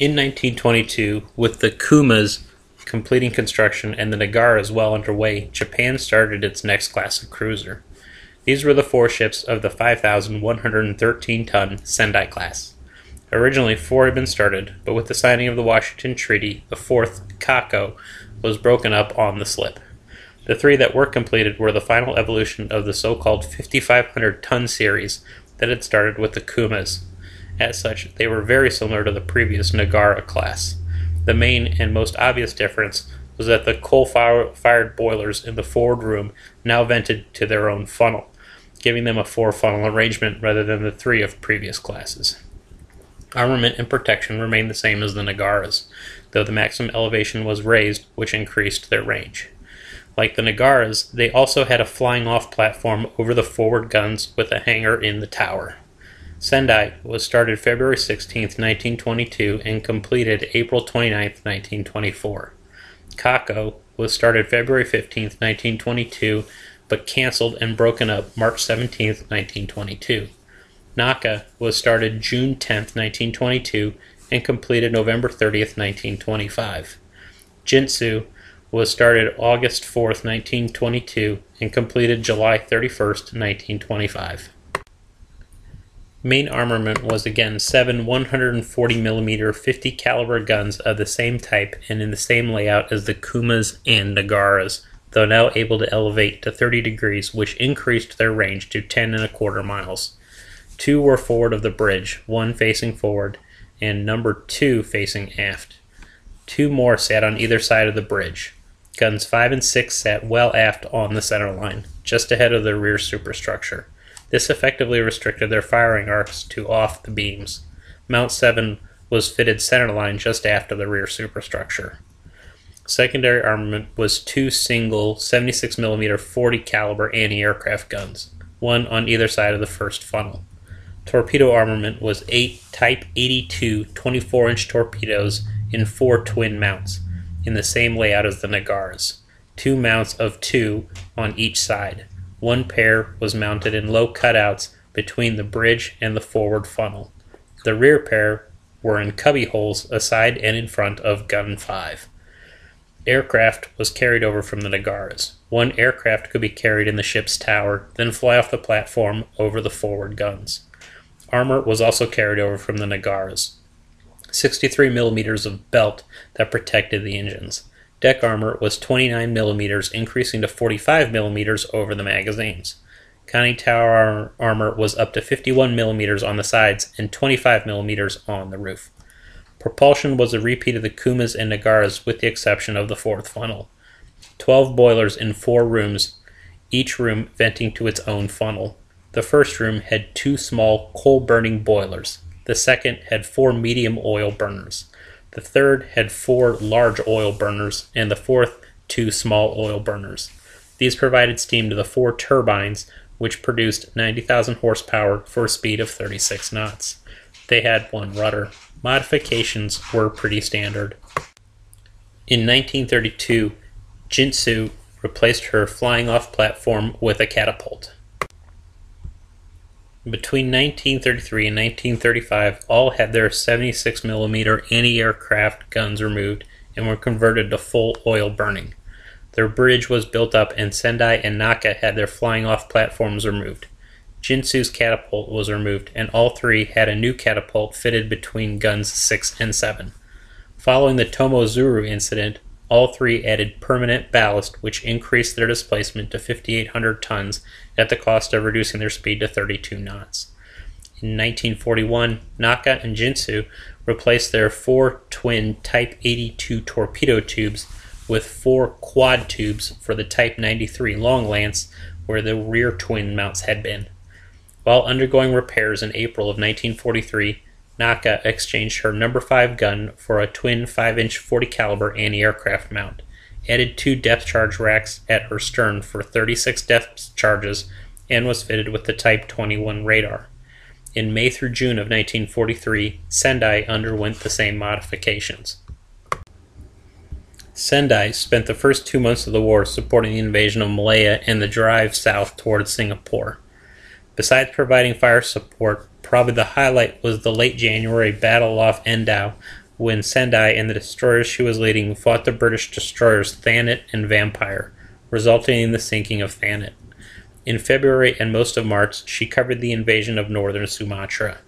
In 1922, with the Kumas completing construction and the Nagaras well underway, Japan started its next class of cruiser. These were the four ships of the 5,113-ton Sendai Class. Originally, four had been started, but with the signing of the Washington Treaty, the fourth, Kako, was broken up on the slip. The three that were completed were the final evolution of the so-called 5,500-ton series that had started with the Kumas. As such, they were very similar to the previous Nagara class. The main and most obvious difference was that the coal-fired boilers in the forward room now vented to their own funnel, giving them a four-funnel arrangement rather than the three of previous classes. Armament and protection remained the same as the Nagaras, though the maximum elevation was raised, which increased their range. Like the Nagaras, they also had a flying-off platform over the forward guns with a hangar in the tower. Sendai was started February 16, 1922 and completed April 29, 1924. Kako was started February 15, 1922, but canceled and broken up March 17, 1922. Naka was started June 10, 1922 and completed November 30, 1925. Jintsu was started August 4, 1922 and completed July 31, 1925. Main armament was again 7 140mm 50 caliber guns of the same type and in the same layout as the Kumas and Nagaras, though now able to elevate to 30 degrees, which increased their range to 10.25 miles. Two were forward of the bridge, one facing forward and number 2 facing aft. Two more sat on either side of the bridge. Guns 5 and 6 sat well aft on the center line, just ahead of the rear superstructure. This effectively restricted their firing arcs to off the beams. Mount 7 was fitted centerline just aft of the rear superstructure. Secondary armament was two single 76mm 40 caliber anti-aircraft guns, one on either side of the first funnel. Torpedo armament was 8 Type 82 24-inch torpedoes in 4 twin mounts, in the same layout as the Nagaras. Two mounts of 2 on each side. One pair was mounted in low cutouts between the bridge and the forward funnel. The rear pair were in cubby holes aside and in front of gun 5. Aircraft was carried over from the Nagaras. One aircraft could be carried in the ship's tower, then fly off the platform over the forward guns. Armor was also carried over from the Nagaras. 63mm of belt that protected the engines. Deck armor was 29mm, increasing to 45mm over the magazines. Conning tower armor was up to 51mm on the sides and 25mm on the roof. Propulsion was a repeat of the Kumas and Nagaras with the exception of the fourth funnel. 12 boilers in 4 rooms, each room venting to its own funnel. The first room had 2 small coal-burning boilers. The second had 4 medium oil burners. The third had 4 large oil burners, and the fourth 2 small oil burners. These provided steam to the 4 turbines, which produced 90,000 horsepower for a speed of 36 knots. They had 1 rudder. Modifications were pretty standard. In 1932, Jintsu replaced her flying-off platform with a catapult. Between 1933 and 1935, all had their 76mm anti-aircraft guns removed and were converted to full oil burning. Their bridge was built up and Sendai and Naka had their flying-off platforms removed. Jintsu's catapult was removed and all three had a new catapult fitted between guns 6 and 7. Following the Tomozuru incident, all three added permanent ballast, which increased their displacement to 5,800 tons at the cost of reducing their speed to 32 knots. In 1941, Naka and Jintsu replaced their 4 twin Type 82 torpedo tubes with 4 quad tubes for the Type 93 long lance, where the rear twin mounts had been. While undergoing repairs in April of 1943, Naka exchanged her No. 5 gun for a twin 5-inch 40 caliber anti-aircraft mount, added 2 depth charge racks at her stern for 36 depth charges, and was fitted with the Type 21 radar. In May through June of 1943, Sendai underwent the same modifications. Sendai spent the first 2 months of the war supporting the invasion of Malaya and the drive south towards Singapore. Besides providing fire support, probably the highlight was the late January battle off Endau, when Sendai and the destroyers she was leading fought the British destroyers Thanet and Vampire, resulting in the sinking of Thanet. In February and most of March, she covered the invasion of northern Sumatra.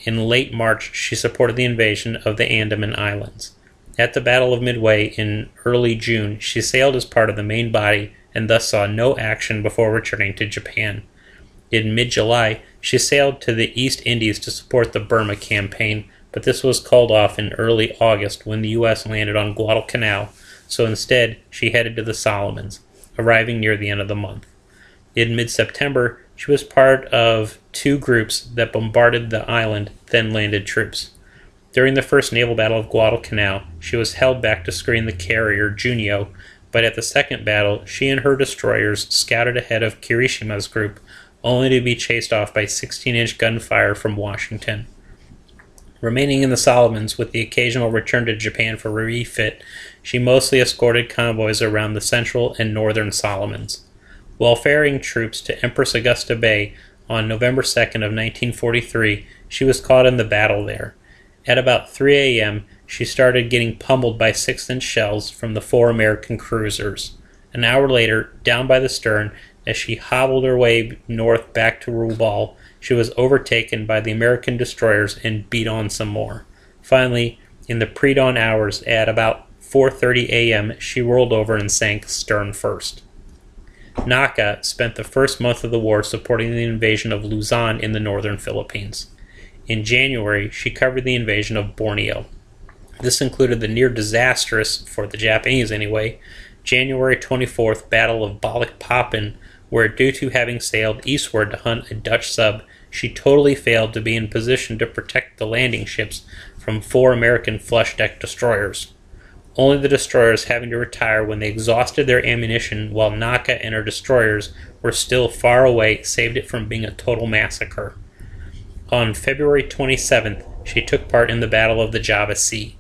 In late March, she supported the invasion of the Andaman Islands. At the Battle of Midway in early June, she sailed as part of the main body and thus saw no action before returning to Japan. In mid-July, she sailed to the East Indies to support the Burma campaign, but this was called off in early August when the U.S. landed on Guadalcanal, so instead she headed to the Solomons, arriving near the end of the month. In mid-September, she was part of two groups that bombarded the island, then landed troops. During the first naval battle of Guadalcanal, she was held back to screen the carrier Junio, but at the second battle, she and her destroyers scouted ahead of Kirishima's group, only to be chased off by 16-inch gunfire from Washington. Remaining in the Solomons with the occasional return to Japan for refit, she mostly escorted convoys around the central and northern Solomons. While ferrying troops to Empress Augusta Bay on November 2nd of 1943, she was caught in the battle there. At about 3 a.m., she started getting pummeled by 6-inch shells from the 4 American cruisers. An hour later, down by the stern, as she hobbled her way north back to Rubal, she was overtaken by the American destroyers and beat on some more. Finally, in the pre-dawn hours at about 4:30 a.m., she rolled over and sank stern first. Naka spent the first month of the war supporting the invasion of Luzon in the northern Philippines. In January, she covered the invasion of Borneo. This included the near-disastrous, for the Japanese anyway, January 24th Battle of Balikpapan, where due to having sailed eastward to hunt a Dutch sub, she totally failed to be in position to protect the landing ships from 4 American flush-deck destroyers. Only the destroyers having to retire when they exhausted their ammunition while Naka and her destroyers were still far away saved it from being a total massacre. On February 27th, she took part in the Battle of the Java Sea.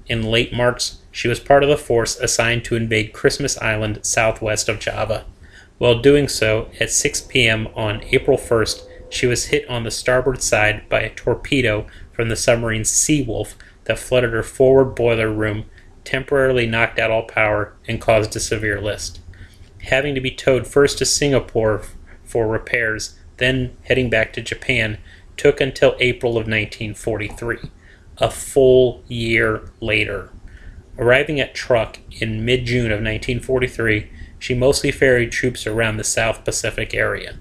In late March, she was part of the force assigned to invade Christmas Island southwest of Java. While doing so, at 6 p.m. on April 1st, she was hit on the starboard side by a torpedo from the submarine Seawolf that flooded her forward boiler room, temporarily knocked out all power, and caused a severe list. Having to be towed first to Singapore for repairs, then heading back to Japan, took until April of 1943, a full year later. Arriving at Truk in mid-June of 1943, she mostly ferried troops around the South Pacific area.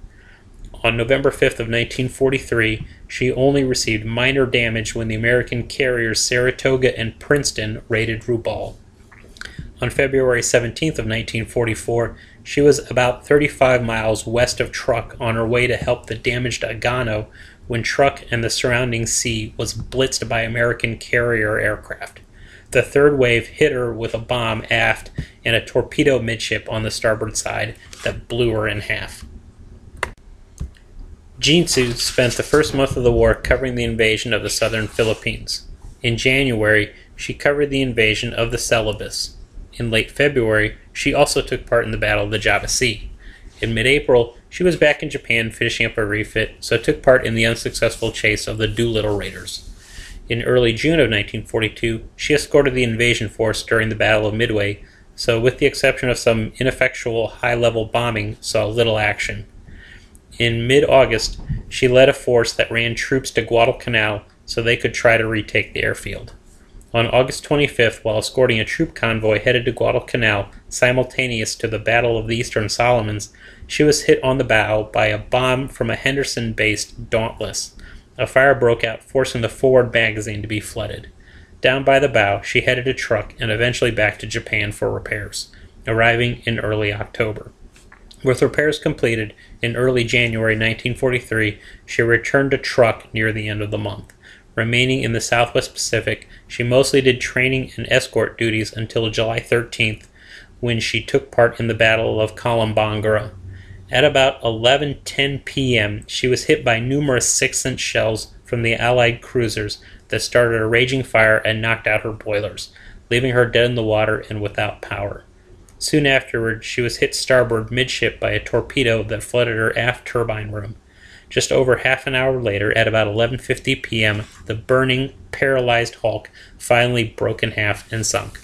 On November 5th of 1943, she only received minor damage when the American carriers Saratoga and Princeton raided Rubal. On February 17th of 1944, she was about 35 miles west of Truk on her way to help the damaged Agano when Truk and the surrounding sea was blitzed by American carrier aircraft. The third wave hit her with a bomb aft and a torpedo midship on the starboard side that blew her in half. Jinsu spent the first month of the war covering the invasion of the southern Philippines. In January, she covered the invasion of the Celebes. In late February, she also took part in the Battle of the Java Sea. In mid-April, she was back in Japan finishing up a refit, so took part in the unsuccessful chase of the Doolittle Raiders. In early June of 1942, she escorted the invasion force during the Battle of Midway, so with the exception of some ineffectual high-level bombing, saw little action. In mid-August, she led a force that ran troops to Guadalcanal so they could try to retake the airfield. On August 25th, while escorting a troop convoy headed to Guadalcanal, simultaneous to the Battle of the Eastern Solomons, she was hit on the bow by a bomb from a Henderson-based Dauntless. A fire broke out, forcing the forward magazine to be flooded. Down by the bow, she headed to Truk and eventually back to Japan for repairs, arriving in early October. With repairs completed in early January 1943, she returned to Truk near the end of the month. Remaining in the Southwest Pacific, she mostly did training and escort duties until July 13th, when she took part in the Battle of Kalimbangara. At about 11:10 p.m., she was hit by numerous 6-inch shells from the Allied cruisers that started a raging fire and knocked out her boilers, leaving her dead in the water and without power. Soon afterward, she was hit starboard midship by a torpedo that flooded her aft turbine room. Just over half an hour later, at about 11:50 p.m., the burning, paralyzed hulk finally broke in half and sunk.